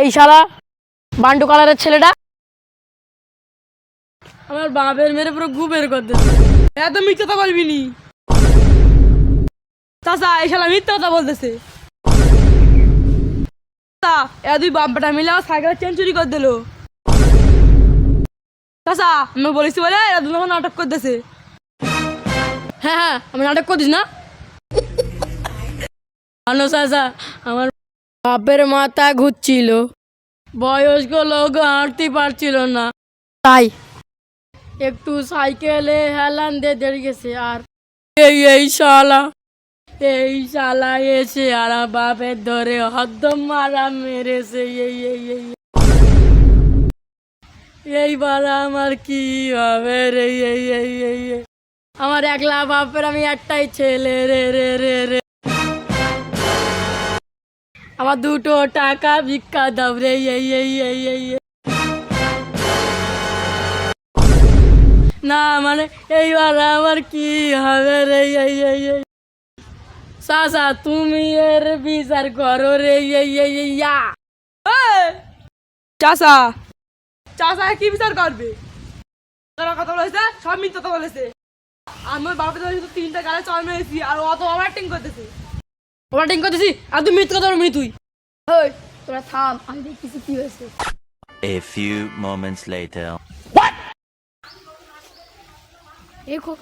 এই শালা বান্টু কালারের ছেলেটা আমার বাপের মেরে পুরো গু বের করে দিচ্ছে। এত মিথ্যা কথা বলবি নি চাচা, এই শালা মিথ্যা কথা বলতেছে। দুই বাপ বেটা মিলে আমার সাইকেলের চেন চুরি করে দিল। চাচা আমি বলেছি বলে এরা দুজন নাটক করতেছে। হ্যাঁ হ্যাঁ আমি নাটক করছিস না জানো চাচা, আমার বাপের মাথা ঘুরছিল, বয়স্ক লোক হাঁটতে পারছিল না, তাই একটু সাইকেলে হেলান দিয়ে দেড় গেছে। আর এই শালা এসে আর বাপের ধরে হদ্দম মারা মেরেছে। এইবার আমার কি হবে রে? আমার একলা বাপের, আমি একটাই ছেলে রে রে রে রে। আমার 2টো টাকা ভিক্ষা দাও রে। না মানে এইবার আমার কি হবে রে? চাচা তুমি এর বিচার করো রে। চাচা চাচা কি বিচার করবে? কথা বলেছে, সব মিথ্যা কথা বলেছে। আমার বাপের ধরে শুধু 3টা গালে চল মেরেছি আর অত ওভারটিং করতেছি। আর তুই মিথ্যা কথা বলবি তুই? ওই তোরা থাম, আমি দেখতেছি কি হয়েছে। A few moments later. দেখো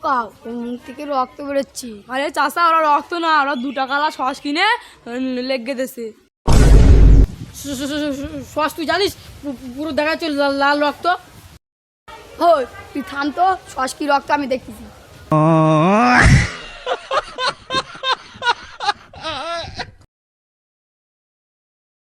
কা ওর মুখ থেকে রক্ত বেরোচ্ছি। আরে চাচা ওরা রক্ত না, ওরা 2 টাকা সস কিনে লেগে দিয়েছে। সস তুই জানিস পুরো দেখা যাচ্ছে লাল রক্ত। তুই থাম তো, সস কি রক্ত আমি দেখতেছি।